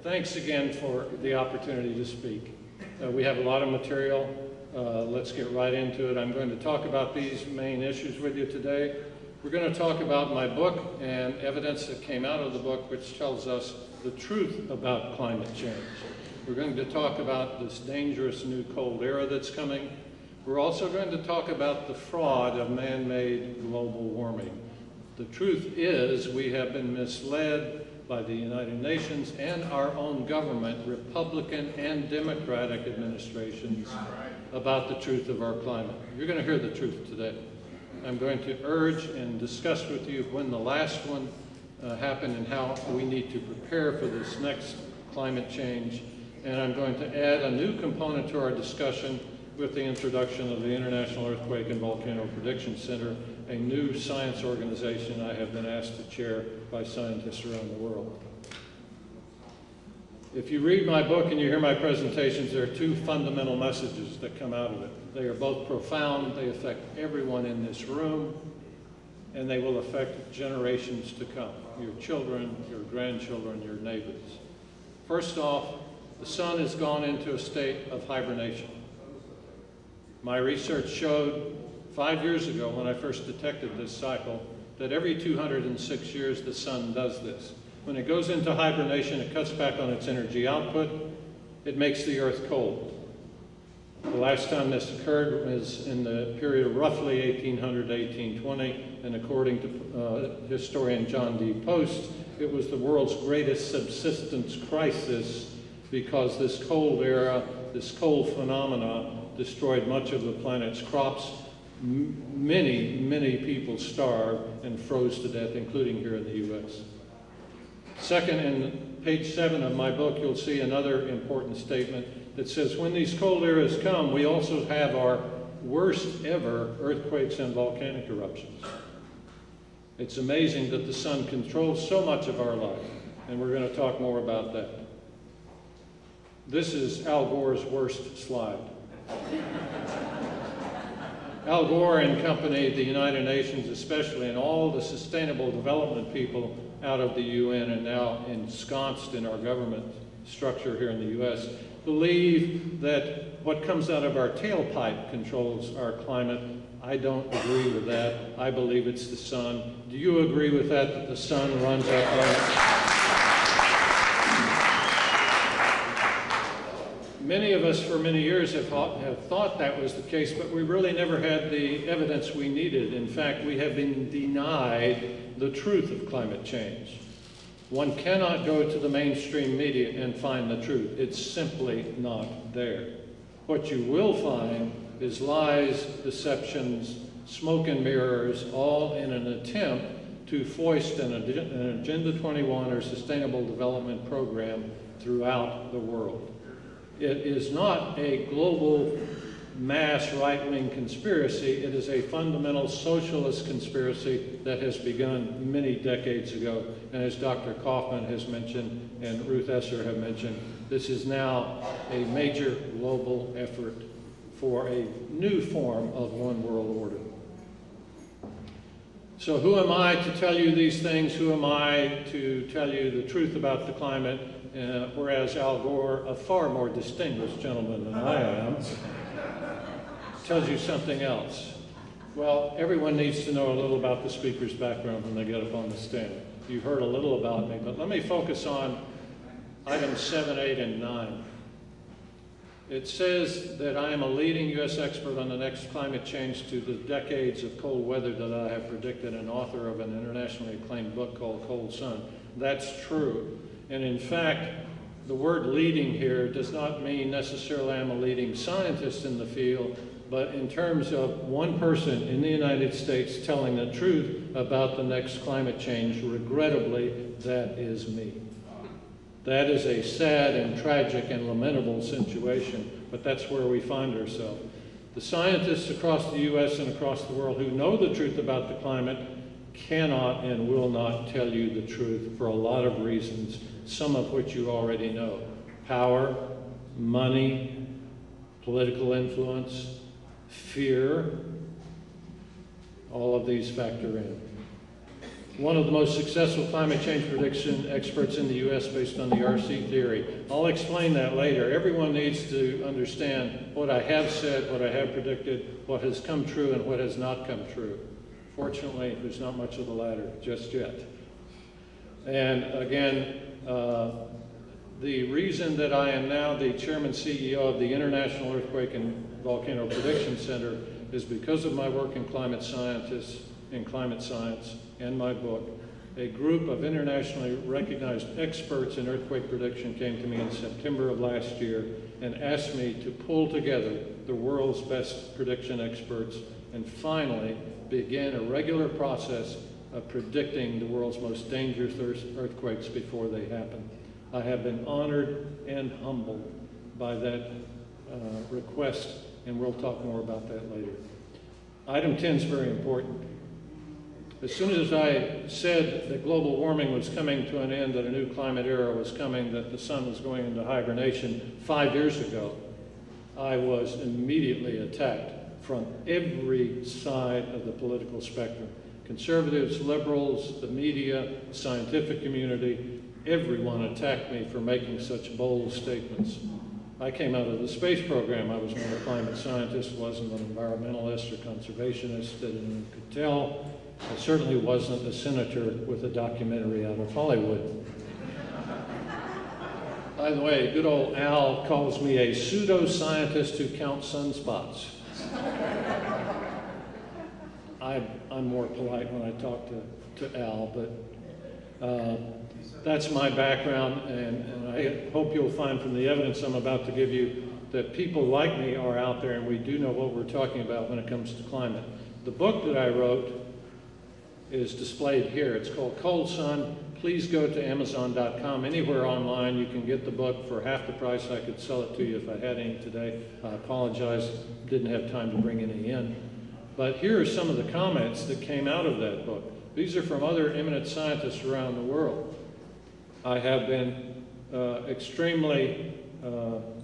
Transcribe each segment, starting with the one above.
Thanks again for the opportunity to speak. We have a lot of material. Let's get right into it. I'm going to talk about these main issues with you today. We're going to talk about my book and evidence that came out of the book which tells us the truth about climate change. We're going to talk about this dangerous new cold era that's coming. We're also going to talk about the fraud of man-made global warming. The truth is we have been misled by the United Nations and our own government, Republican and Democratic administrations, about the truth of our climate. You're going to hear the truth today. I'm going to urge and discuss with you when the last one happened and how we need to prepare for this next climate change. And I'm going to add a new component to our discussion with the introduction of the International Earthquake and Volcano Prediction Center, a new science organization I have been asked to chair by scientists around the world. If you read my book and you hear my presentations, there are two fundamental messages that come out of it. They are both profound, they affect everyone in this room, and they will affect generations to come, your children, your grandchildren, your neighbors. First off, the sun has gone into a state of hibernation. My research showed 5 years ago when I first detected this cycle that every 206 years the sun does this. When it goes into hibernation, it cuts back on its energy output. It makes the earth cold. The last time this occurred was in the period of roughly 1800 to 1820, and according to historian John D. Post, it was the world's greatest subsistence crisis because this cold era, this cold phenomena, destroyed much of the planet's crops. Many, many people starved and froze to death, including here in the U.S. Second, in page 7 of my book, you'll see another important statement that says, when these cold eras come, we also have our worst ever earthquakes and volcanic eruptions. It's amazing that the sun controls so much of our life, and we're going to talk more about that. This is Al Gore's worst slide. Al Gore and company, the United Nations especially, and all the sustainable development people out of the UN and now ensconced in our government structure here in the U.S., believe that what comes out of our tailpipe controls our climate. I don't agree with that. I believe it's the sun. Do you agree with that the sun runs our climate? Many of us for many years have thought that was the case, but we really never had the evidence we needed. In fact, we have been denied the truth of climate change. One cannot go to the mainstream media and find the truth. It's simply not there. What you will find is lies, deceptions, smoke and mirrors, all in an attempt to foist an Agenda 21 or Sustainable Development Program throughout the world. It is not a global mass right-wing conspiracy. It is a fundamental socialist conspiracy that has begun many decades ago. And as Dr. Kaufman has mentioned and Ruth Esser have mentioned, this is now a major global effort for a new form of one world order. So who am I to tell you these things? Who am I to tell you the truth about the climate? Whereas Al Gore, a far more distinguished gentleman than I am, tells you something else. Well, everyone needs to know a little about the speaker's background when they get up on the stand. You've heard a little about me, but let me focus on items 7, 8, and 9. It says that I am a leading U.S. expert on the next climate change to the decades of cold weather that I have predicted, and author of an internationally acclaimed book called Cold Sun. That's true. And in fact, the word leading here does not mean necessarily I'm a leading scientist in the field, but in terms of one person in the United States telling the truth about the next climate change, regrettably, that is me. That is a sad and tragic and lamentable situation, but that's where we find ourselves. The scientists across the U.S. and across the world who know the truth about the climate cannot and will not tell you the truth for a lot of reasons, some of which you already know. Power, money, political influence, fear, all of these factor in. one of the most successful climate change prediction experts in the U.S. based on the RC theory. I'll explain that later. Everyone needs to understand what I have said, what I have predicted, what has come true, and what has not come true. Fortunately, there's not much of the latter just yet. And again, the reason that I am now the chairman CEO of the International Earthquake and Volcano Prediction Center is because of my work in climate science and my book. A group of internationally recognized experts in earthquake prediction came to me in September of last year and asked me to pull together the world's best prediction experts and finally begin a regular process of predicting the world's most dangerous earthquakes before they happen. I have been honored and humbled by that request, and we'll talk more about that later. Item 10 is very important. As soon as I said that global warming was coming to an end, that a new climate era was coming, that the sun was going into hibernation 5 years ago, I was immediately attacked from every side of the political spectrum. Conservatives, liberals, the media, the scientific community, everyone attacked me for making such bold statements. I came out of the space program. I was not a climate scientist, wasn't an environmentalist or conservationist that anyone could tell. I certainly wasn't a senator with a documentary out of Hollywood. By the way, good old Al calls me a pseudo-scientist who counts sunspots. I'm more polite when I talk to Al, but that's my background, and I hope you'll find from the evidence I'm about to give you that people like me are out there and we do know what we're talking about when it comes to climate. The book that I wrote is displayed here. It's called Cold Sun. Please go to Amazon.com. Anywhere online you can get the book for half the price. I could sell it to you if I had any today. I apologize, didn't have time to bring any in. But here are some of the comments that came out of that book. These are from other eminent scientists around the world. I have been extremely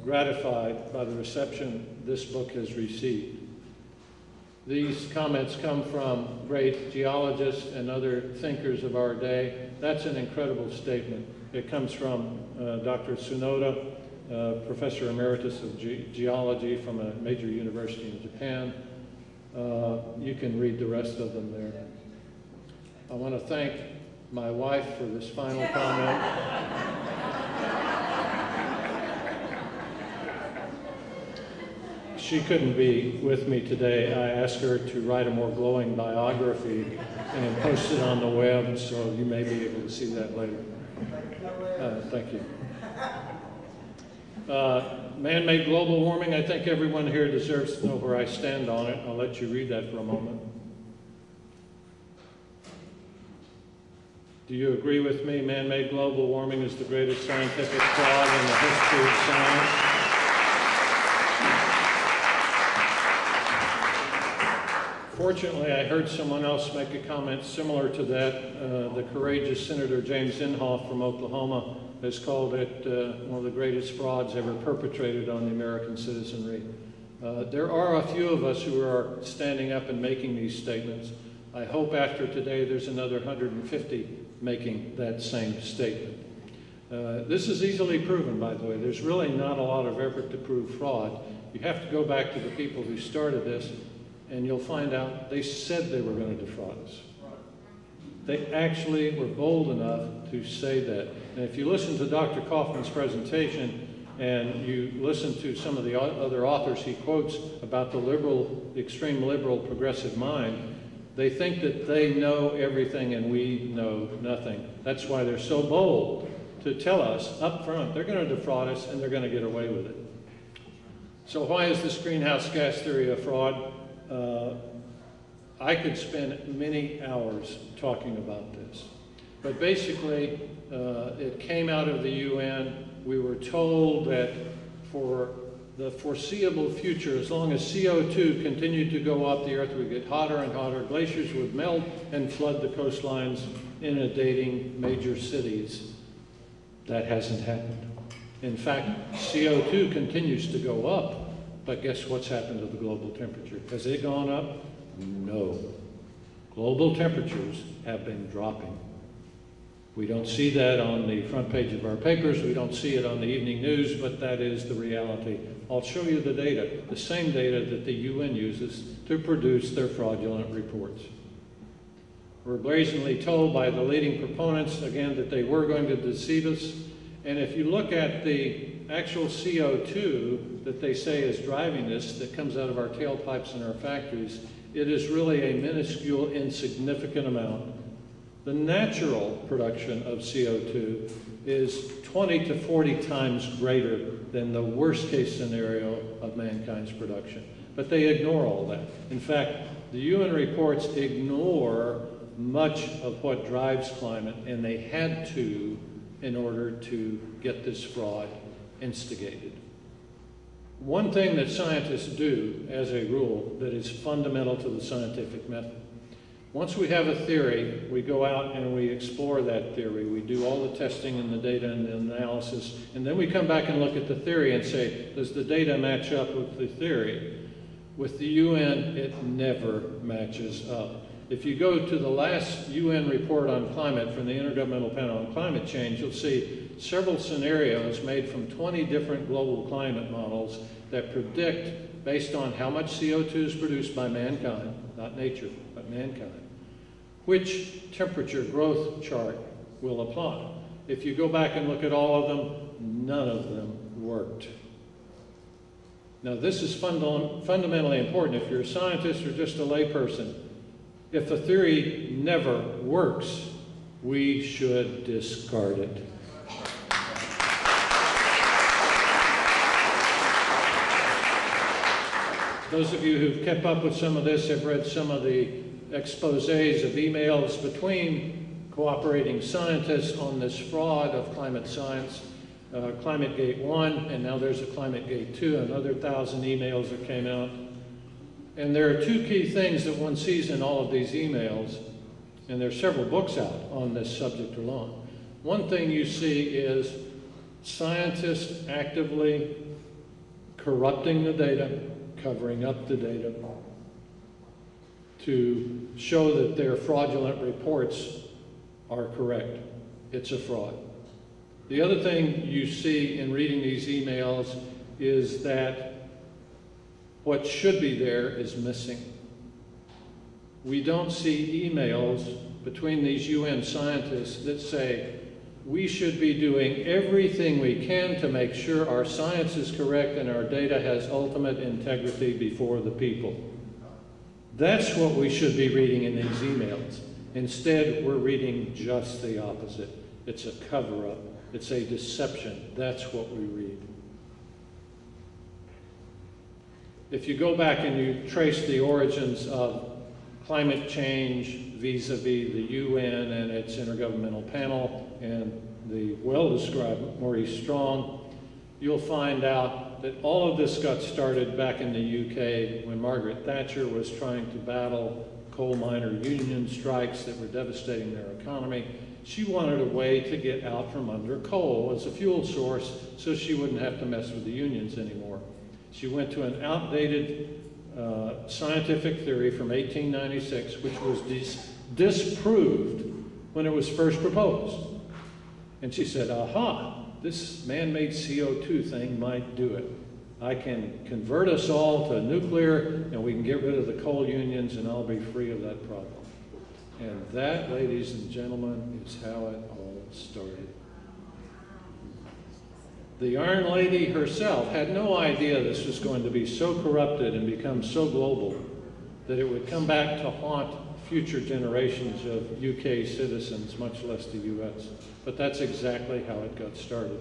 gratified by the reception this book has received. These comments come from great geologists and other thinkers of our day. That's an incredible statement. It comes from Dr. Tsunoda, Professor Emeritus of Geology from a major university in Japan. You can read the rest of them there. I want to thank my wife for this final comment. She couldn't be with me today. I asked her to write a more glowing biography and post it on the web, so you may be able to see that later. Thank you. Man-made global warming, I think everyone here deserves to know where I stand on it. I'll let you read that for a moment. Do you agree with me? Man-made global warming is the greatest scientific fraud in the history of science. Fortunately, I heard someone else make a comment similar to that. The courageous Senator James Inhofe from Oklahoma has called it one of the greatest frauds ever perpetrated on the American citizenry. There are a few of us who are standing up and making these statements. I hope after today there's another 150 making that same statement. This is easily proven, by the way. There's really not a lot of effort to prove fraud. You have to go back to the people who started this, and you'll find out they said they were going to defraud us. They actually were bold enough to say that. And if you listen to Dr. Kaufman's presentation and you listen to some of the other authors he quotes about the liberal, the extreme liberal progressive mind, they think that they know everything and we know nothing. That's why they're so bold to tell us up front they're going to defraud us and they're going to get away with it. So why is this greenhouse gas theory a fraud? I could spend many hours talking about this. But basically, it came out of the UN. We were told that for the foreseeable future, as long as CO2 continued to go up, the Earth would get hotter and hotter, glaciers would melt and flood the coastlines, inundating major cities. That hasn't happened. In fact, CO2 continues to go up, but guess what's happened to the global temperature? Has it gone up? No. Global temperatures have been dropping. We don't see that on the front page of our papers. We don't see it on the evening news, but that is the reality. I'll show you the data, the same data that the UN uses to produce their fraudulent reports. We're brazenly told by the leading proponents, again, that they were going to deceive us. And if you look at the actual CO2 that they say is driving this, that comes out of our tailpipes in our factories, it is really a minuscule, insignificant amount. The natural production of CO2 is 20 to 40 times greater than the worst case scenario of mankind's production. But they ignore all that. In fact, the UN reports ignore much of what drives climate, and they had to in order to get this fraud instigated. One thing that scientists do as a rule that is fundamental to the scientific method: once we have a theory, we go out and we explore that theory. We do all the testing and the data and the analysis, and then we come back and look at the theory and say, does the data match up with the theory? With the UN, it never matches up. If you go to the last UN report on climate from the Intergovernmental Panel on Climate Change, you'll see several scenarios made from 20 different global climate models that predict, based on how much CO2 is produced by mankind, not nature, but mankind, which temperature growth chart will apply. If you go back and look at all of them, none of them worked. Now, this is fundamentally important. If you're a scientist or just a layperson, if a theory never works, we should discard it. Those of you who've kept up with some of this have read some of the exposés of emails between cooperating scientists on this fraud of climate science. ClimateGate 1, and now there's a ClimateGate 2, another 1,000 emails that came out. And there are two key things that one sees in all of these emails, and there are several books out on this subject alone. One thing you see is scientists actively corrupting the data, covering up the data, to show that their fraudulent reports are correct. It's a fraud. The other thing you see in reading these emails is that what should be there is missing. We don't see emails between these UN scientists that say, we should be doing everything we can to make sure our science is correct and our data has ultimate integrity before the people. That's what we should be reading in these emails. Instead, we're reading just the opposite. It's a cover-up. It's a deception. That's what we read. If you go back and you trace the origins of climate change vis-a-vis the UN and its Intergovernmental Panel and the well-described Maurice Strong, you'll find out that all of this got started back in the UK when Margaret Thatcher was trying to battle coal miner union strikes that were devastating their economy. She wanted a way to get out from under coal as a fuel source so she wouldn't have to mess with the unions anymore. She went to an outdated scientific theory from 1896, which was disproved when it was first proposed. And she said, aha, this man-made CO2 thing might do it. I can convert us all to nuclear, and we can get rid of the coal unions, and I'll be free of that problem. And that, ladies and gentlemen, is how it all started. The Iron Lady herself had no idea this was going to be so corrupted and become so global that it would come back to haunt future generations of UK citizens, much less the US. But that's exactly how it got started.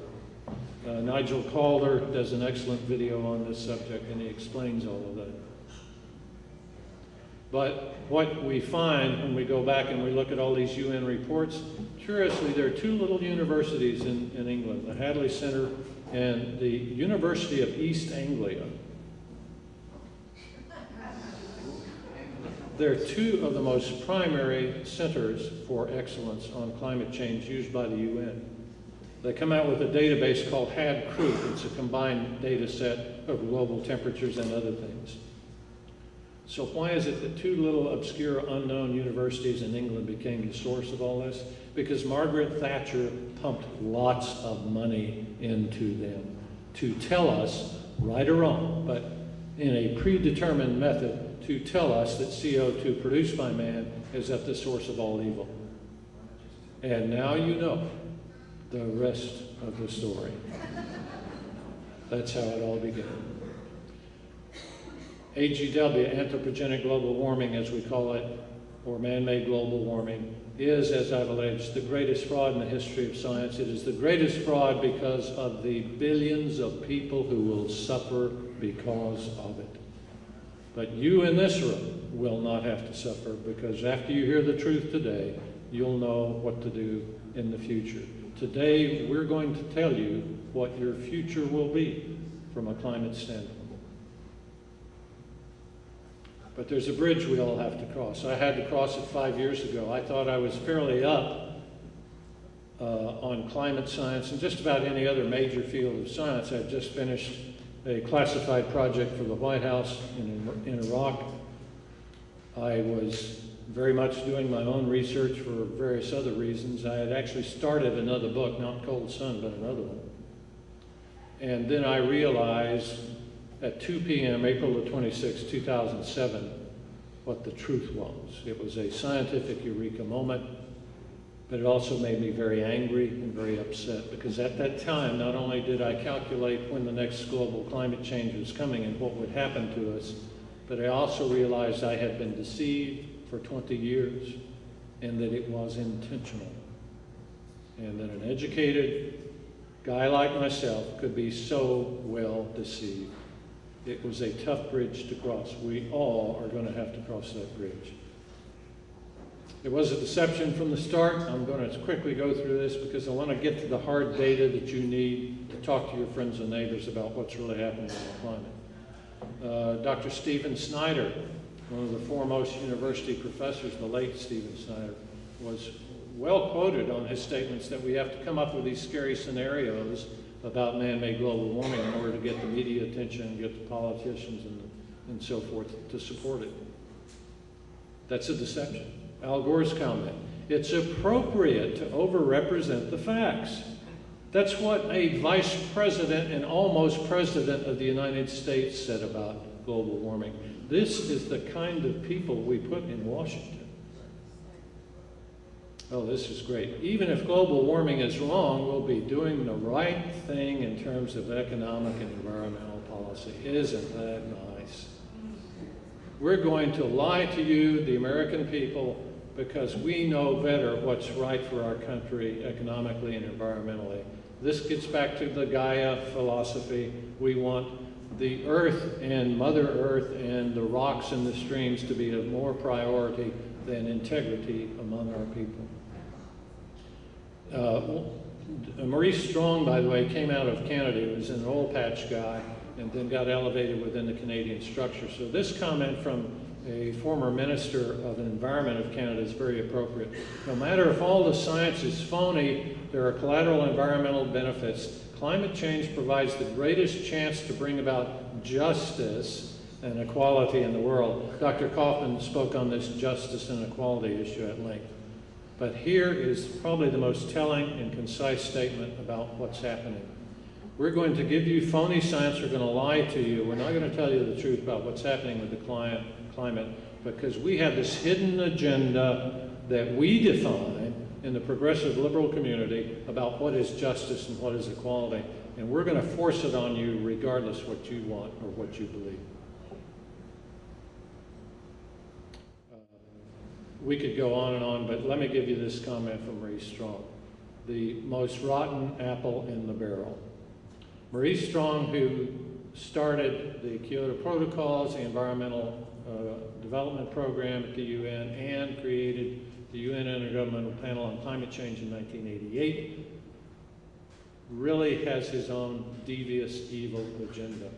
Nigel Calder does an excellent video on this subject, and he explains all of that. But what we find when we go back and we look at all these UN reports, curiously, there are two little universities in England, the Hadley Center and the University of East Anglia. They're two of the most primary centers for excellence on climate change used by the UN. They come out with a database called HAD-CRUT. It's a combined data set of global temperatures and other things. So why is it that two little obscure unknown universities in England became the source of all this? Because Margaret Thatcher pumped lots of money into them to tell us, right or wrong, but in a predetermined method, to tell us that CO2 produced by man is at the source of all evil. And now you know the rest of the story. That's how it all began. AGW, anthropogenic global warming as we call it, or man-made global warming, is, as I've alleged, the greatest fraud in the history of science. It is the greatest fraud because of the billions of people who will suffer because of it. But you in this room will not have to suffer, because after you hear the truth today, you'll know what to do in the future. Today, we're going to tell you what your future will be from a climate standpoint. But there's a bridge we all have to cross. I had to cross it 5 years ago. I thought I was fairly up on climate science and just about any other major field of science. I'd just finished a classified project for the White House in Iraq. I was very much doing my own research for various other reasons. I had actually started another book, not Cold Sun, but another one. And then I realized at 2 p.m., April the 26th, 2007, what the truth was. It was a scientific eureka moment, but it also made me very angry and very upset, because at that time, not only did I calculate when the next global climate change was coming and what would happen to us, but I also realized I had been deceived for 20 years and that it was intentional. And that an educated guy like myself could be so well deceived. It was a tough bridge to cross. We all are going to have to cross that bridge. It was a deception from the start. I'm going to quickly go through this because I want to get to the hard data that you need to talk to your friends and neighbors about what's really happening in the climate. Dr. Stephen Snyder, one of the foremost university professors, the late Stephen Snyder, was well quoted on his statements that we have to come up with these scary scenarios about man-made global warming in order to get the media attention and get the politicians and so forth to support it. That's a deception. Al Gore's comment, it's appropriate to overrepresent the facts. That's what a vice president and almost president of the United States said about global warming. This is the kind of people we put in Washington. Oh, this is great. Even if global warming is wrong, we'll be doing the right thing in terms of economic and environmental policy. Isn't that nice? We're going to lie to you, the American people, because we know better what's right for our country economically and environmentally. This gets back to the Gaia philosophy. We want the earth and Mother Earth and the rocks and the streams to be of more priority than integrity among our people. Maurice Strong, by the way, came out of Canada. He was an oil patch guy and then got elevated within the Canadian structure. So this comment from a former Minister of Environment of Canada is very appropriate. No matter if all the science is phony, there are collateral environmental benefits. Climate change provides the greatest chance to bring about justice and equality in the world. Dr. Kaufman spoke on this justice and equality issue at length. But here is probably the most telling and concise statement about what's happening. We're going to give you phony science. We're going to lie to you. We're not going to tell you the truth about what's happening with the climate, because we have this hidden agenda that we define in the progressive liberal community about what is justice and what is equality. And we're going to force it on you regardless what you want or what you believe. We could go on and on, but let me give you this comment from Maurice Strong. The most rotten apple in the barrel. Maurice Strong, who started the Kyoto Protocols, the Environmental Development Program at the UN, and created the UN Intergovernmental Panel on Climate Change in 1988, really has his own devious, evil agenda.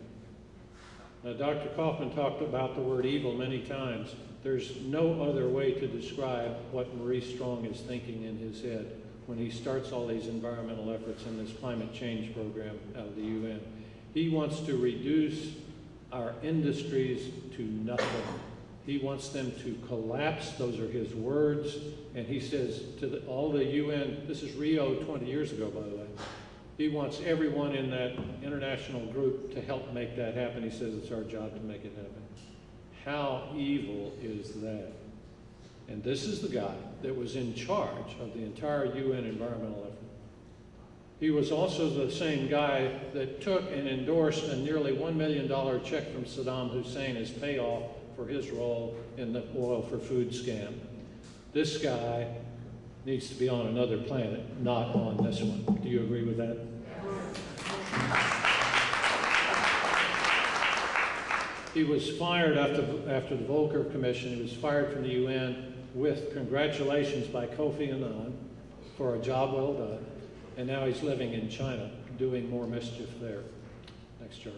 Now, Dr. Kaufman talked about the word evil many times. There's no other way to describe what Maurice Strong is thinking in his head when he starts all these environmental efforts in this climate change program out of the UN. He wants to reduce our industries to nothing. He wants them to collapse. Those are his words. And he says to all the UN, this is Rio 20 years ago, by the way, he wants everyone in that international group to help make that happen. He says it's our job to make it happen. How evil is that? And this is the guy that was in charge of the entire UN environmental effort. He was also the same guy that took and endorsed a nearly $1 million check from Saddam Hussein as payoff for his role in the oil for food scam. This guy needs to be on another planet, not on this one. Do you agree with that? He was fired after the Volcker Commission. He was fired from the UN with congratulations by Kofi Annan for a job well done. And now he's living in China, doing more mischief there. Next chart.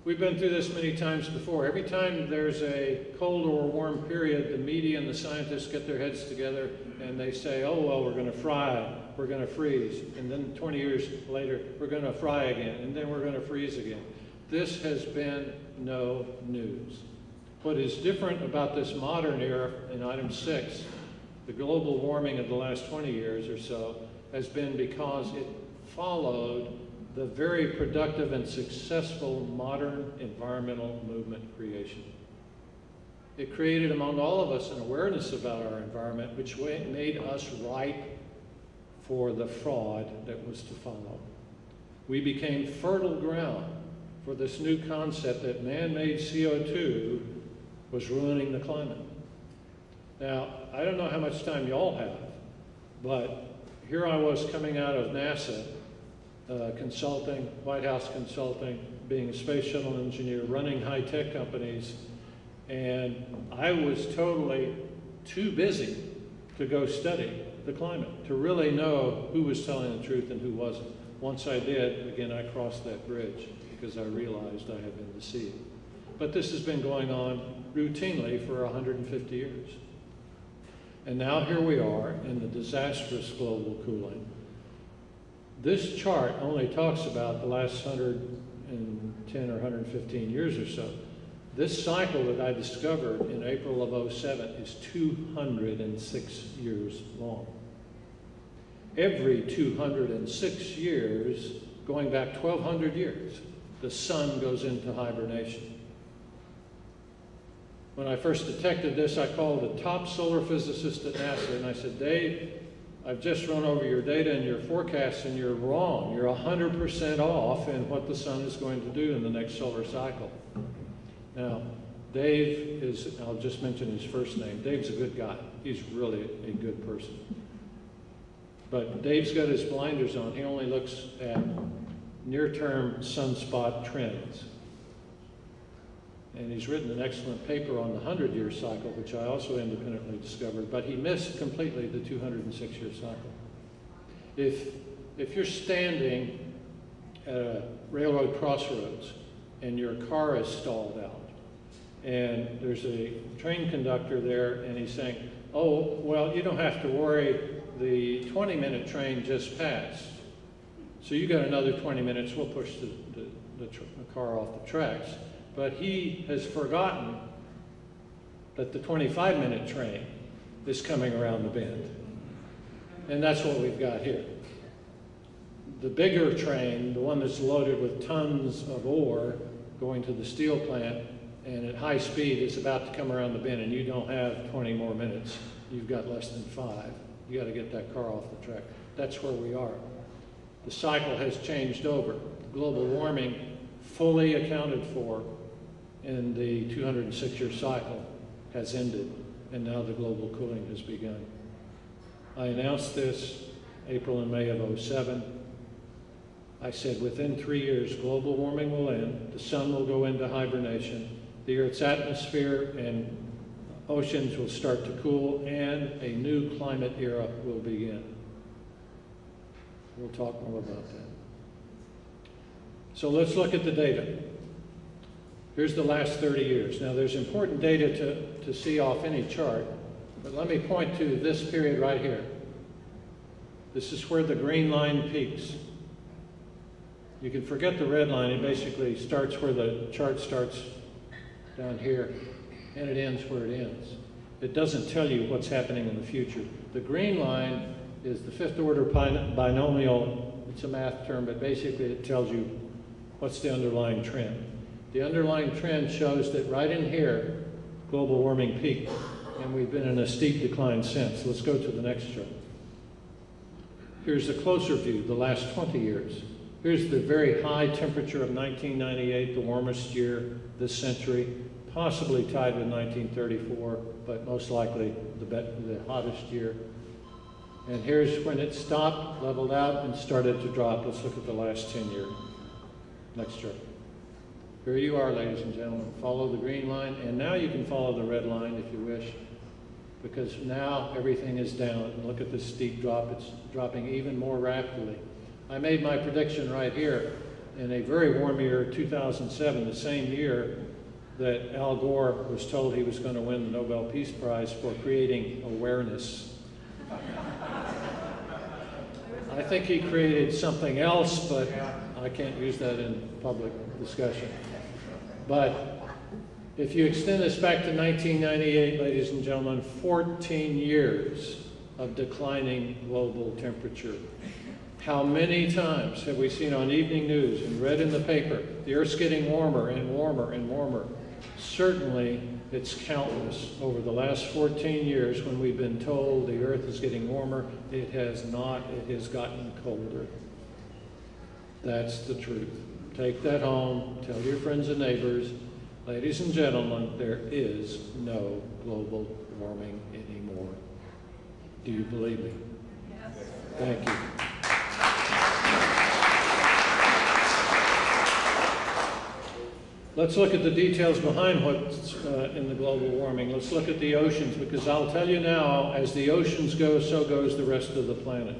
We've been through this many times before. Every time there's a cold or warm period, the media and the scientists get their heads together and they say, oh, well, we're going to fry, we're going to freeze. And then 20 years later, we're going to fry again, and then we're going to freeze again. This has been no news. What is different about this modern era in item 6, the global warming of the last 20 years or so, has been because it followed the very productive and successful modern environmental movement creation. It created among all of us an awareness about our environment, which made us ripe for the fraud that was to follow. We became fertile ground for this new concept that man-made CO2 was ruining the climate. Now, I don't know how much time y'all have, but here I was coming out of NASA, consulting, White House consulting, being a space shuttle engineer, running high-tech companies, and I was totally too busy to go study the climate, to really know who was telling the truth and who wasn't. Once I did, again, I crossed that bridge because I realized I had been deceived. But this has been going on routinely for 150 years. And now here we are in the disastrous global cooling. This chart only talks about the last 110 or 115 years or so. This cycle that I discovered in April of '07 is 206 years long. Every 206 years, going back 1,200 years, the sun goes into hibernation. When I first detected this, I called the top solar physicist at NASA and I said, Dave, I've just run over your data and your forecasts and you're wrong. You're 100% off in what the sun is going to do in the next solar cycle. Now, Dave is, I'll just mention his first name. Dave's a good guy. He's really a good person. But Dave's got his blinders on. He only looks at near-term sunspot trends. And he's written an excellent paper on the 100-year cycle, which I also independently discovered, but he missed completely the 206-year cycle. If you're standing at a railroad crossroads and your car is stalled out, and there's a train conductor there, and he's saying, oh, well, you don't have to worry, the 20-minute train just passed. So you got another 20 minutes, we'll push the car off the tracks. But he has forgotten that the 25-minute train is coming around the bend. And that's what we've got here. The bigger train, the one that's loaded with tons of ore going to the steel plant and at high speed is about to come around the bend, and you don't have 20 more minutes. You've got less than 5. You got to get that car off the track. That's where we are. The cycle has changed over. Global warming, fully accounted for in the 206-year cycle, has ended, and now the global cooling has begun. I announced this April and May of '07. I said within 3 years, global warming will end, the sun will go into hibernation, the Earth's atmosphere and oceans will start to cool, and a new climate era will begin. We'll talk more about that. So let's look at the data. Here's the last 30 years. Now there's important data to see off any chart, but let me point to this period right here. This is where the green line peaks. You can forget the red line. It basically starts where the chart starts down here. and it ends where it ends. It doesn't tell you what's happening in the future. The green line is the fifth order binomial. It's a math term, but basically it tells you what's the underlying trend. The underlying trend shows that right in here, global warming peaked, and we've been in a steep decline since. Let's go to the next chart. Here's a closer view, the last 20 years. Here's the very high temperature of 1998, the warmest year this century, possibly tied with 1934, but most likely the hottest year. And here's when it stopped, leveled out, and started to drop. Let's look at the last 10 years. Next chart. Here you are, ladies and gentlemen. Follow the green line, and now you can follow the red line if you wish, because now everything is down. And look at this steep drop. It's dropping even more rapidly. I made my prediction right here in a very warm year, 2007, the same year that Al Gore was told he was going to win the Nobel Peace Prize for creating awareness. I think he created something else, but I can't use that in public discussion. But if you extend this back to 1998, ladies and gentlemen, 14 years of declining global temperature. How many times have we seen on evening news and read in the paper, the Earth's getting warmer and warmer and warmer? Certainly, it's countless. Over the last 14 years, when we've been told the Earth is getting warmer, it has not. It has gotten colder. That's the truth. Take that home. Tell your friends and neighbors. Ladies and gentlemen, there is no global warming anymore. Do you believe me? Yes. Thank you. Let's look at the details behind what's in the global warming. Let's look at the oceans, because I'll tell you now, as the oceans go, so goes the rest of the planet.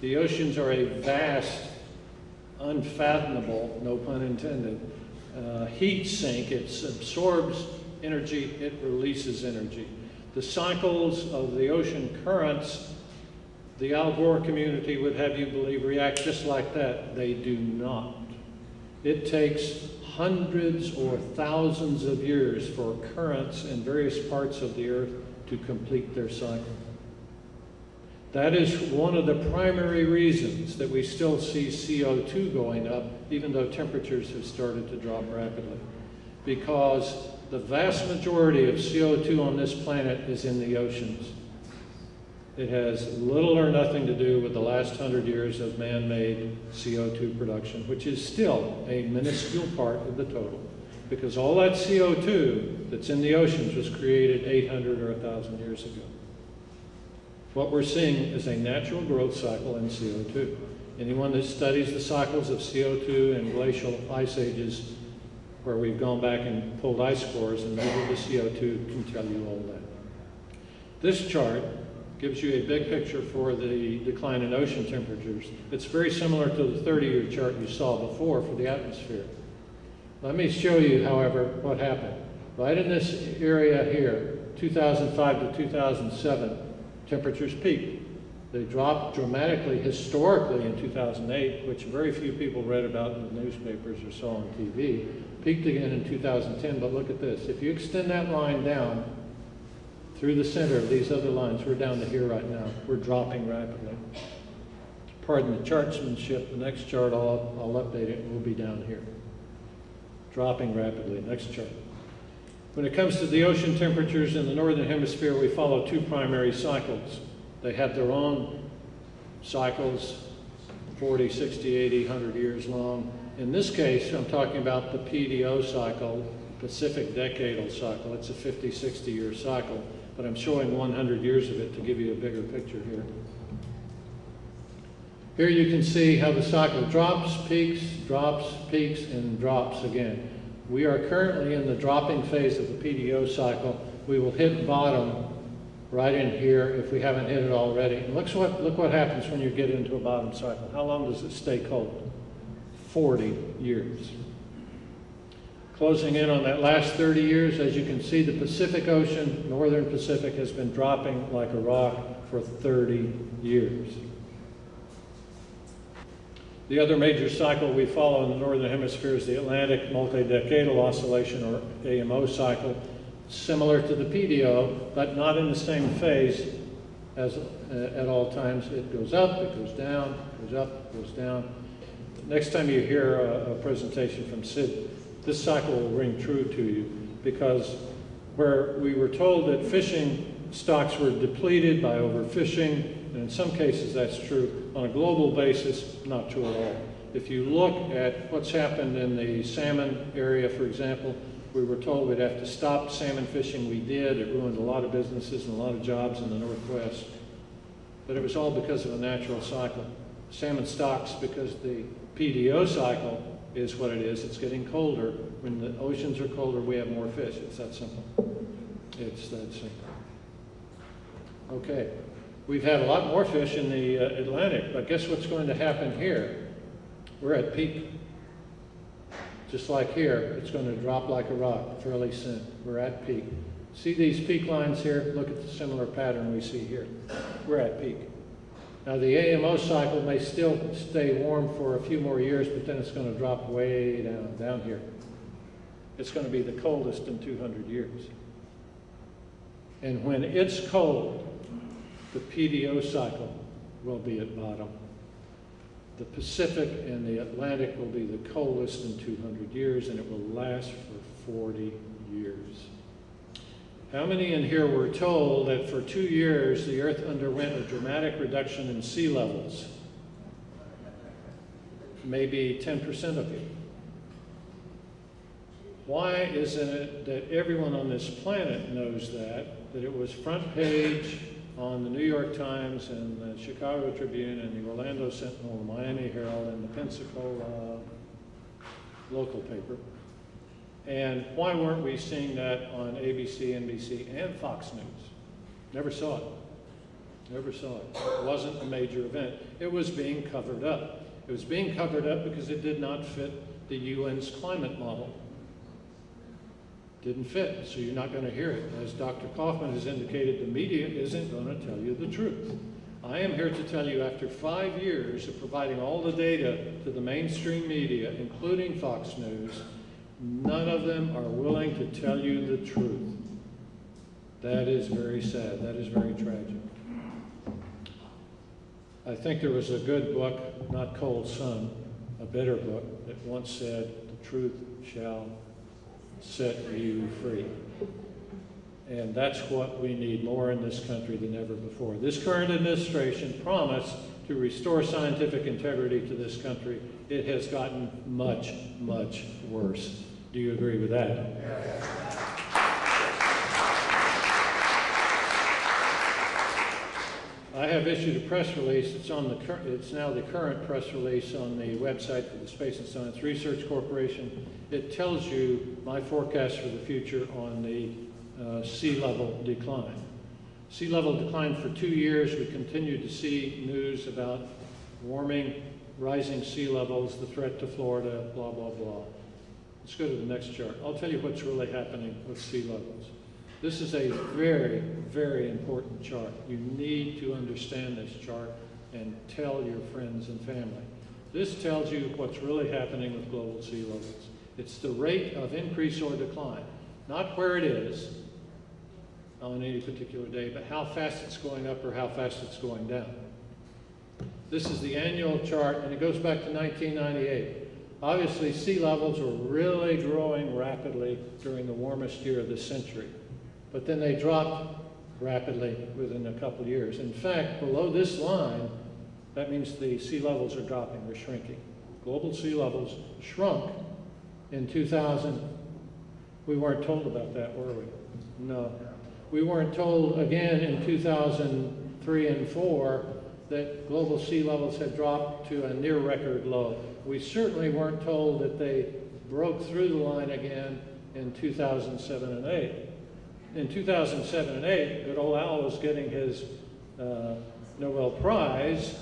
The oceans are a vast, unfathomable, no pun intended, heat sink. It absorbs energy, it releases energy. The cycles of the ocean currents, the Al Gore community would have you believe react just like that. They do not. It takes hundreds or thousands of years for currents in various parts of the Earth to complete their cycle. That is one of the primary reasons that we still see CO2 going up, even though temperatures have started to drop rapidly. Because the vast majority of CO2 on this planet is in the oceans. It has little or nothing to do with the last 100 years of man-made CO2 production, which is still a minuscule part of the total, because all that CO2 that's in the oceans was created 800 or 1,000 years ago. What we're seeing is a natural growth cycle in CO2. Anyone that studies the cycles of CO2 and glacial ice ages, where we've gone back and pulled ice cores and measured the CO2, can tell you all that. This chart gives you a big picture for the decline in ocean temperatures. It's very similar to the 30-year chart you saw before for the atmosphere. Let me show you, however, what happened. Right in this area here, 2005 to 2007, temperatures peaked. They dropped dramatically historically in 2008, which very few people read about in the newspapers or saw on TV. Peaked again in 2010, but look at this. If you extend that line down through the center of these other lines, we're down to here right now. We're dropping rapidly. Pardon the chartsmanship. The next chart, I'll update it, and we'll be down here. Dropping rapidly. Next chart. When it comes to the ocean temperatures in the northern hemisphere, we follow two primary cycles. They have their own cycles, 40, 60, 80, 100 years long. In this case, I'm talking about the PDO cycle, Pacific decadal cycle. It's a 50, 60-year cycle, but I'm showing 100 years of it to give you a bigger picture here. Here you can see how the cycle drops, peaks, and drops again. We are currently in the dropping phase of the PDO cycle. We will hit bottom right in here if we haven't hit it already. And look what happens when you get into a bottom cycle. How long does it stay cold? 40 years. Closing in on that last 30 years, as you can see, the Pacific Ocean, northern Pacific, has been dropping like a rock for 30 years. The other major cycle we follow in the northern hemisphere is the Atlantic Multi-decadal Oscillation, or AMO cycle. similar to the PDO, but not in the same phase as at all times. It goes up, it goes down, it goes up, it goes down. Next time you hear a presentation from Sid, this cycle will ring true to you, because where we were told that fishing stocks were depleted by overfishing, and in some cases that's true, on a global basis, not true at all. If you look at what's happened in the salmon area, for example, we were told we'd have to stop salmon fishing. We did. It ruined a lot of businesses and a lot of jobs in the Northwest. But it was all because of a natural cycle. Salmon stocks, because the PDO cycle is what it is. It's getting colder. When the oceans are colder, we have more fish. It's that simple. It's that simple. Okay. We've had a lot more fish in the Atlantic, but guess what's going to happen here? We're at peak. Just like here, it's going to drop like a rock fairly soon. We're at peak. See these peak lines here? Look at the similar pattern we see here. We're at peak. Now the AMO cycle may still stay warm for a few more years, but then it's going to drop way down here. It's going to be the coldest in 200 years. And when it's cold, the PDO cycle will be at bottom. The Pacific and the Atlantic will be the coldest in 200 years, and it will last for 40 years. How many in here were told that for 2 years the Earth underwent a dramatic reduction in sea levels? Maybe 10% of you. Why isn't it that everyone on this planet knows that it was front page on the New York Times and the Chicago Tribune and the Orlando Sentinel, the Miami Herald, and the Pensacola local paper? And why weren't we seeing that on ABC, NBC, and Fox News? Never saw it. Never saw it. It wasn't a major event. It was being covered up. It was being covered up because it did not fit the UN's climate model. Didn't fit, so you're not going to hear it. As Dr. Kaufman has indicated, the media isn't going to tell you the truth. I am here to tell you, after 5 years of providing all the data to the mainstream media, including Fox News, none of them are willing to tell you the truth. That is very sad. That is very tragic. I think there was a good book, not Cold Sun, a better book, that once said, "The truth shall set you free." And that's what we need more in this country than ever before. This current administration promised to restore scientific integrity to this country. It has gotten much, much worse. Do you agree with that? Yes. I have issued a press release. It's now the current press release on the website for the Space and Science Research Corporation. It tells you my forecast for the future on the sea level decline. Sea level decline for 2 years. We continue to see news about warming, rising sea levels, the threat to Florida, blah, blah, blah. Let's go to the next chart. I'll tell you what's really happening with sea levels. This is a very, very important chart. You need to understand this chart and tell your friends and family. This tells you what's really happening with global sea levels. It's the rate of increase or decline, not where it is on any particular day, but how fast it's going up or how fast it's going down. This is the annual chart, and it goes back to 1998. Obviously, sea levels were really growing rapidly during the warmest year of the century, but then they dropped rapidly within a couple of years. In fact, below this line, that means the sea levels are dropping, they're shrinking. Global sea levels shrunk in 2000. We weren't told about that, were we? No. We weren't told again in 2003 and 4 that global sea levels had dropped to a near record low. We certainly weren't told that they broke through the line again in 2007 and 8. In 2007 and 8, good old Al was getting his Nobel Prize.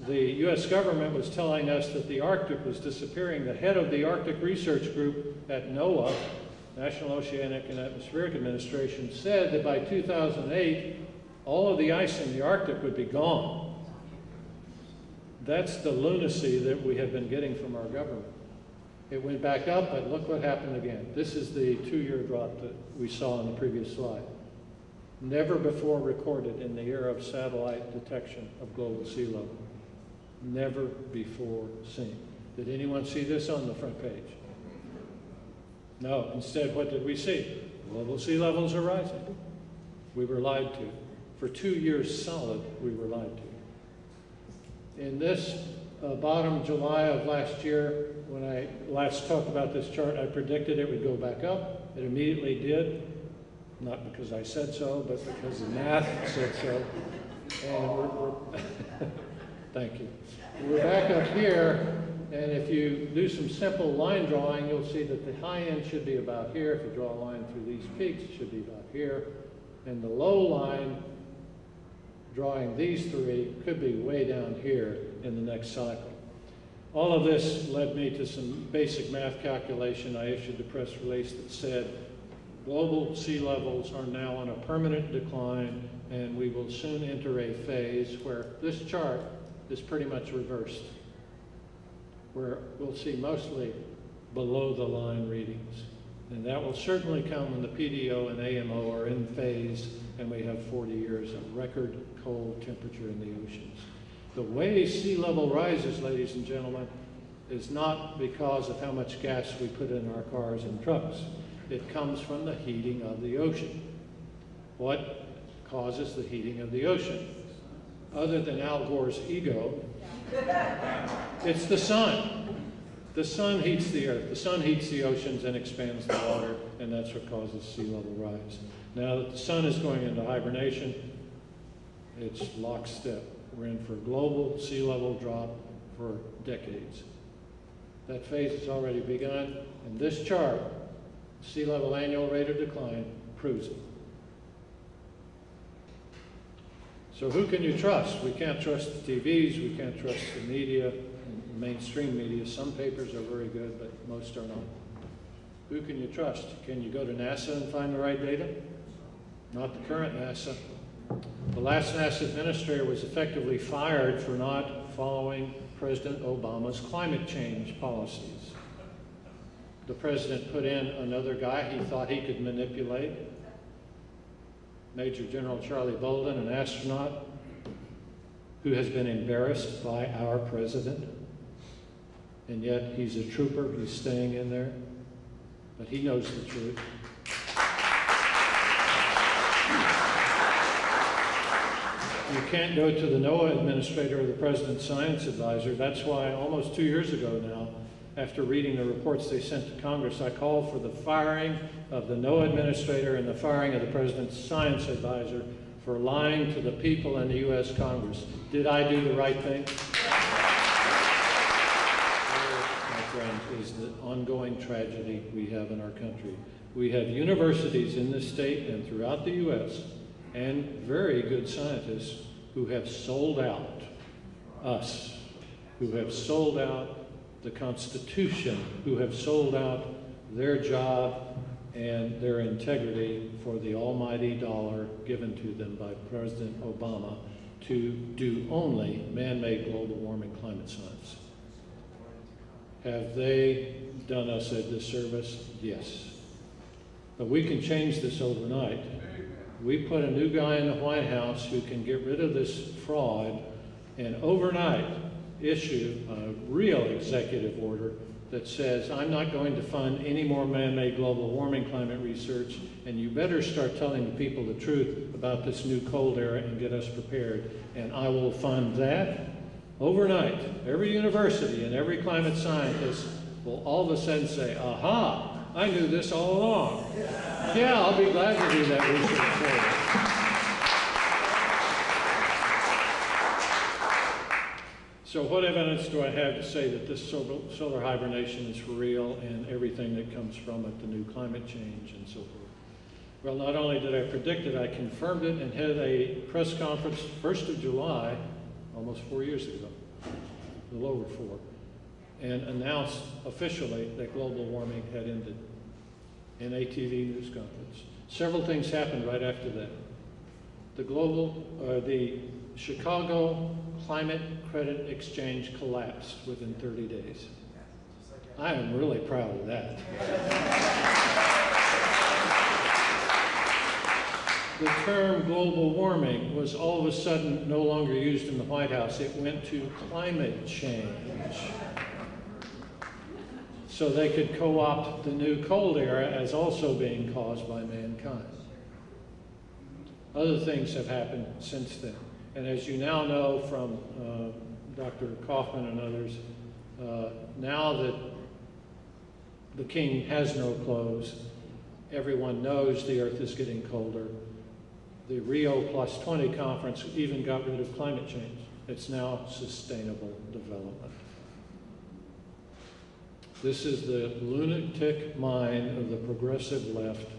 The US government was telling us that the Arctic was disappearing. The head of the Arctic Research Group at NOAA, National Oceanic and Atmospheric Administration, said that by 2008, all of the ice in the Arctic would be gone. That's the lunacy that we have been getting from our government. It went back up, but look what happened again. This is the 2-year drop that we saw on the previous slide. Never before recorded in the era of satellite detection of global sea level. Never before seen. Did anyone see this on the front page? No. Instead, what did we see? Global sea levels are rising. We were lied to. For 2 years solid, we were lied to. In this bottom July of last year, when I last talked about this chart, I predicted it would go back up. It immediately did. Not because I said so, but because the math said so. And we're thank you. We're back up here, and if you do some simple line drawing, you'll see that the high end should be about here. If you draw a line through these peaks, it should be about here. And the low line, drawing these three, could be way down here in the next cycle. All of this led me to some basic math calculation. I issued the press release that said global sea levels are now on a permanent decline, and we will soon enter a phase where this chart is pretty much reversed, where we'll see mostly below the line readings. And that will certainly come when the PDO and AMO are in phase and we have 40 years of record cold temperature in the oceans. The way sea level rises, ladies and gentlemen, is not because of how much gas we put in our cars and trucks. It comes from the heating of the ocean. What causes the heating of the ocean? Other than Al Gore's ego, it's the sun. The sun heats the earth. The sun heats the oceans and expands the water, and that's what causes sea level rise. Now that the sun is going into hibernation, it's lockstep. We're in for a global sea level drop for decades. That phase has already begun, and this chart, sea level annual rate of decline, proves it. So who can you trust? We can't trust the TVs, we can't trust the media, the mainstream media. Some papers are very good, but most are not. Who can you trust? Can you go to NASA and find the right data? Not the current NASA. The last NASA administrator was effectively fired for not following President Obama's climate change policies. The president put in another guy he thought he could manipulate, Major General Charlie Bolden, an astronaut who has been embarrassed by our president, and yet he's a trooper, he's staying in there, but he knows the truth. You can't go to the NOAA administrator or the president's science advisor. That's why almost 2 years ago now, after reading the reports they sent to Congress, I called for the firing of the NOAA administrator and the firing of the president's science advisor for lying to the people in the U.S. Congress. Did I do the right thing? My friend, is the ongoing tragedy we have in our country. We have universities in this state and throughout the U.S. and very good scientists who have sold out us, who have sold out the Constitution, who have sold out their job and their integrity for the almighty dollar given to them by President Obama to do only man-made global warming climate science. Have they done us a disservice? Yes. But we can change this overnight. We put a new guy in the White House who can get rid of this fraud and overnight issue a real executive order that says, I'm not going to fund any more man-made global warming climate research, and you better start telling the people the truth about this new cold era and get us prepared. And I will fund that overnight. Every university and every climate scientist will all of a sudden say, aha, I knew this all along. Yeah, I'll be glad to do that research for you. So what evidence do I have to say that this solar hibernation is for real and everything that comes from it, the new climate change and so forth? Well, not only did I predict it, I confirmed it and had a press conference 1st of July, almost 4 years ago, a little over 4, and announced officially that global warming had ended in a TV news conference. Several things happened right after that. The Chicago Climate Credit Exchange collapsed within 30 days. I am really proud of that. The term global warming was all of a sudden no longer used in the White House. It went to climate change. So they could co-opt the new cold era as also being caused by mankind. Other things have happened since then. And as you now know from Dr. Kaufman and others, now that the king has no clothes, everyone knows the earth is getting colder. The Rio +20 conference even got rid of climate change. It's now sustainable development. This is the lunatic mind of the progressive left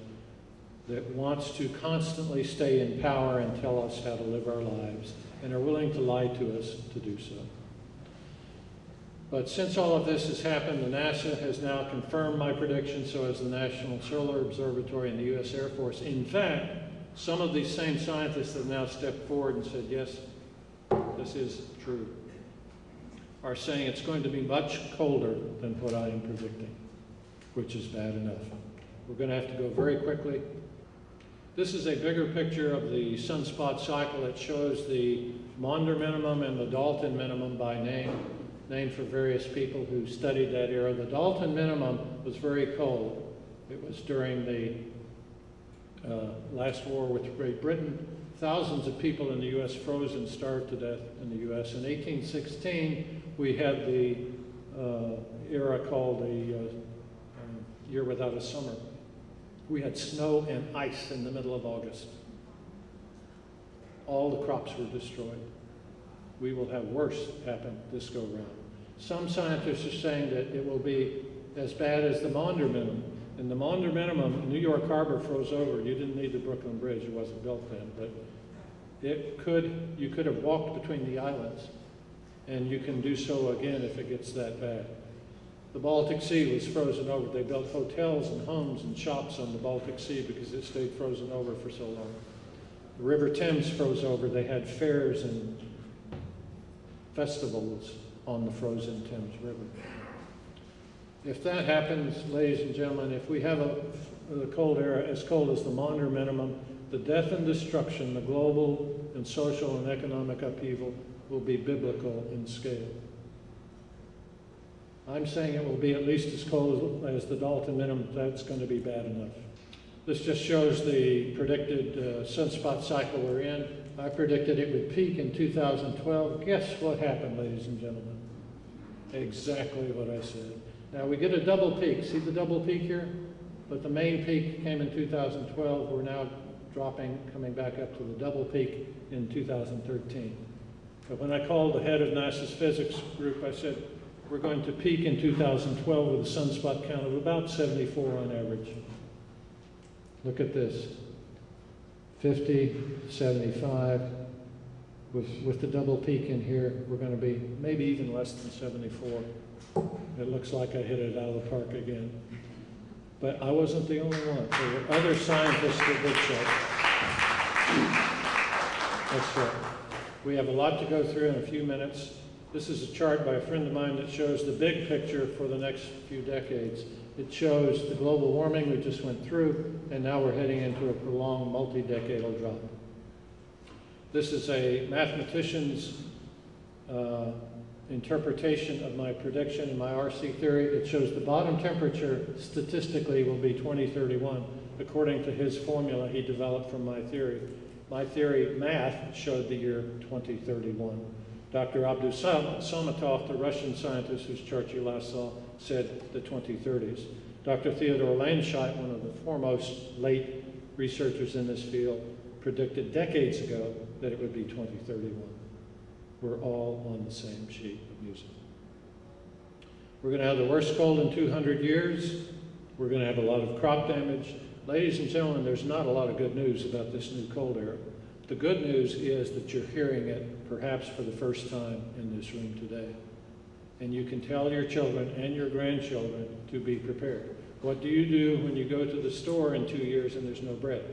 that wants to constantly stay in power and tell us how to live our lives and are willing to lie to us to do so. But since all of this has happened, the NASA has now confirmed my prediction, so has the National Solar Observatory and the U.S. Air Force. In fact, some of these same scientists have now stepped forward and said, yes, this is true, are saying it's going to be much colder than what I am predicting, which is bad enough. We're going to have to go very quickly. This is a bigger picture of the sunspot cycle. It shows the Maunder minimum and the Dalton minimum by name, named for various people who studied that era. The Dalton minimum was very cold. It was during the last war with Great Britain. Thousands of people in the U.S. froze and starved to death in the U.S. In 1816, we had the era called the Year Without a Summer. We had snow and ice in the middle of August. All the crops were destroyed. We will have worse happen this go round. Some scientists are saying that it will be as bad as the Maunder minimum. And the Maunder minimum, New York Harbor froze over. You didn't need the Brooklyn Bridge, it wasn't built then, but you could have walked between the islands, and you can do so again if it gets that bad. The Baltic Sea was frozen over. They built hotels and homes and shops on the Baltic Sea because it stayed frozen over for so long. The River Thames froze over. They had fairs and festivals on the frozen Thames River. If that happens, ladies and gentlemen, if we have a cold era as cold as the Maunder minimum, the death and destruction, the global and social and economic upheaval will be biblical in scale. I'm saying it will be at least as cold as the Dalton minimum. That's going to be bad enough. This just shows the predicted sunspot cycle we're in. I predicted it would peak in 2012. Guess what happened, ladies and gentlemen? Exactly what I said. Now we get a double peak. See the double peak here? But the main peak came in 2012. We're now dropping, coming back up to the double peak in 2013. But when I called the head of NASA's physics group, I said, we're going to peak in 2012 with a sunspot count of about 74 on average. Look at this. 50, 75. With the double peak in here, we're going to be maybe even less than 74. It looks like I hit it out of the park again. But I wasn't the only one. There were other scientists that did so. That's right. We have a lot to go through in a few minutes. This is a chart by a friend of mine that shows the big picture for the next few decades. It shows the global warming we just went through, and now we're heading into a prolonged multi-decadal drop. This is a mathematician's interpretation of my prediction in my RC theory. It shows the bottom temperature statistically will be 2031, according to his formula he developed from my theory. My theory, math, showed the year 2031. Dr. Abdus Samatov, the Russian scientist whose chart you last saw, said the 2030s. Dr. Theodore Landscheid, one of the foremost late researchers in this field, predicted decades ago that it would be 2031. We're all on the same sheet of music. We're going to have the worst cold in 200 years. We're going to have a lot of crop damage. Ladies and gentlemen, there's not a lot of good news about this new cold era. The good news is that you're hearing it perhaps for the first time in this room today. And you can tell your children and your grandchildren to be prepared. What do you do when you go to the store in 2 years and there's no bread?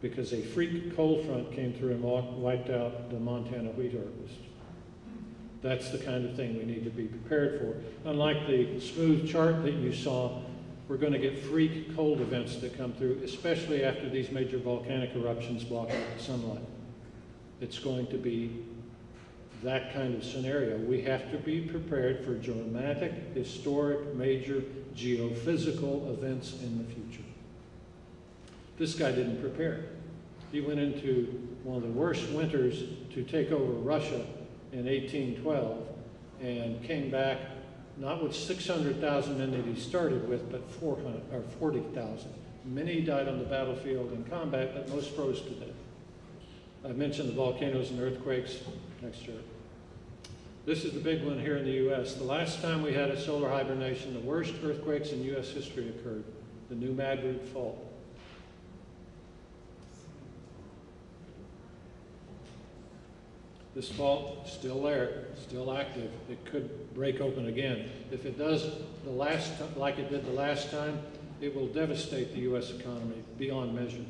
Because a freak cold front came through and wiped out the Montana wheat harvest. That's the kind of thing we need to be prepared for. Unlike the smooth chart that you saw, we're going to get freak cold events that come through, especially after these major volcanic eruptions block out the sunlight. It's going to be that kind of scenario. We have to be prepared for dramatic, historic, major geophysical events in the future. This guy didn't prepare. He went into one of the worst winters to take over Russia in 1812 and came back not with 600,000 men that he started with, but 40,000. Many died on the battlefield in combat, but most froze to death. I mentioned the volcanoes and earthquakes. Next chart. This is the big one here in the U.S. The last time we had a solar hibernation, the worst earthquakes in U.S. history occurred, the New Madrid Fault. This fault, still there, still active. It could break open again. If it does like it did the last time, it will devastate the U.S. economy beyond measure.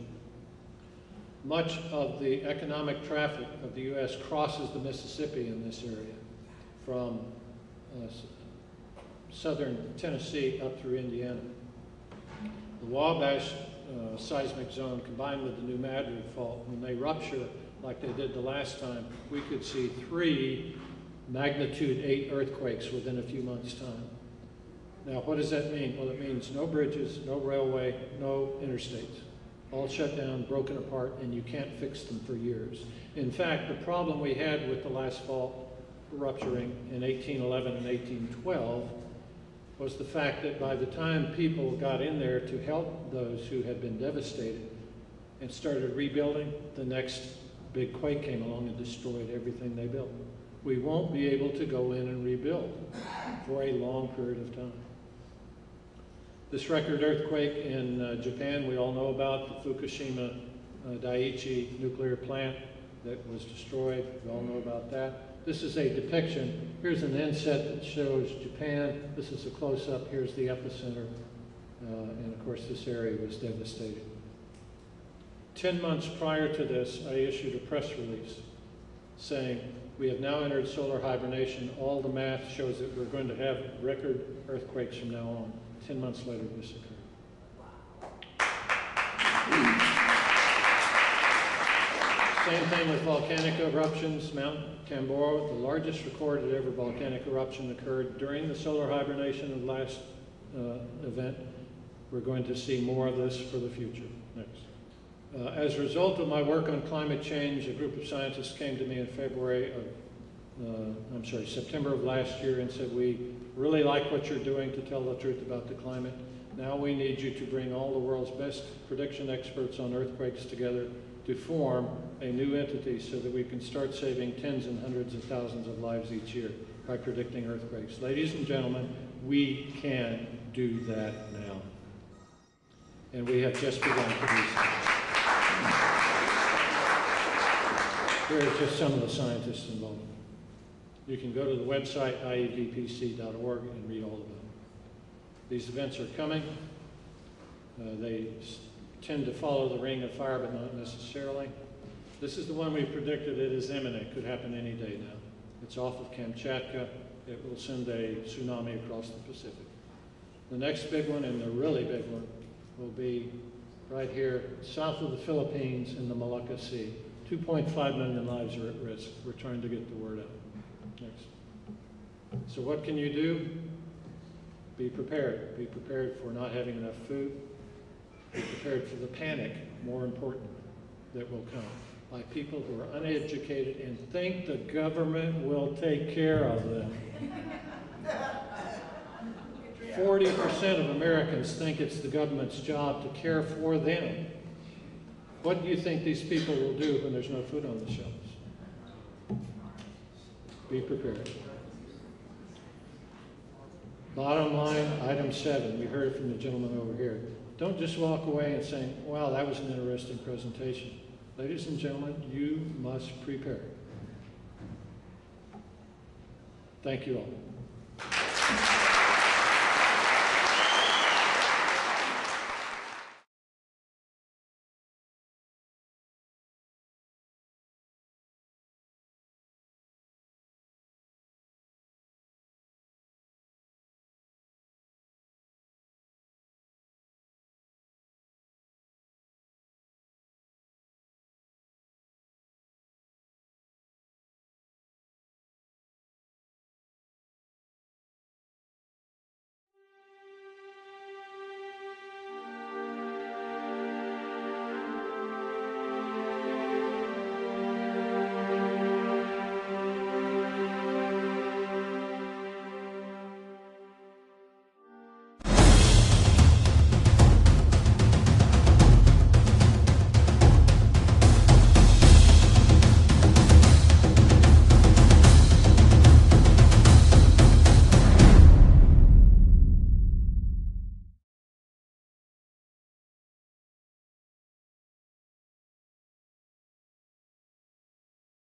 Much of the economic traffic of the U.S. crosses the Mississippi in this area, from southern Tennessee up through Indiana. The Wabash seismic zone combined with the New Madrid Fault, when they rupture like they did the last time, we could see 3 magnitude 8 earthquakes within a few months' time. Now, what does that mean? Well, it means no bridges, no railway, no interstates. All shut down, broken apart, and you can't fix them for years. In fact, the problem we had with the last fault rupturing in 1811 and 1812 was the fact that by the time people got in there to help those who had been devastated and started rebuilding, the next big quake came along and destroyed everything they built. We won't be able to go in and rebuild for a long period of time. This record earthquake in Japan, we all know about the Fukushima Daiichi nuclear plant that was destroyed. We all know about that. This is a depiction. Here's an inset that shows Japan. This is a close-up. Here's the epicenter. And of course, this area was devastated. 10 months prior to this, I issued a press release saying, we have now entered solar hibernation. All the math shows that we're going to have record earthquakes from now on. 10 months later, this occurred. Same thing with volcanic eruptions. Mount Tambora, the largest recorded ever volcanic eruption, occurred during the solar hibernation of last event. We're going to see more of this for the future. Next. As a result of my work on climate change, a group of scientists came to me in September of last year and said, we really like what you're doing to tell the truth about the climate. Now we need you to bring all the world's best prediction experts on earthquakes together to form a new entity so that we can start saving tens and hundreds of thousands of lives each year by predicting earthquakes. Ladies and gentlemen, we can do that now. And we have just begun to do so. Here are just some of the scientists involved. You can go to the website ievpc.org and read all about them. These events are coming. They tend to follow the ring of fire, but not necessarily. This is the one we predicted. It is imminent. Could happen any day now. It's off of Kamchatka. It will send a tsunami across the Pacific. The next big one, and the really big one, will be right here south of the Philippines in the Malacca Sea. 2.5 million lives are at risk. We're trying to get the word out. Next. So what can you do? Be prepared. Be prepared for not having enough food. Be prepared for the panic, more important, that will come by people who are uneducated and think the government will take care of them. 40% of Americans think it's the government's job to care for them. What do you think these people will do when there's no food on the shelves? Be prepared. Bottom line, item 7, you heard it from the gentleman over here. Don't just walk away and say, wow, that was an interesting presentation. Ladies and gentlemen, you must prepare. Thank you all.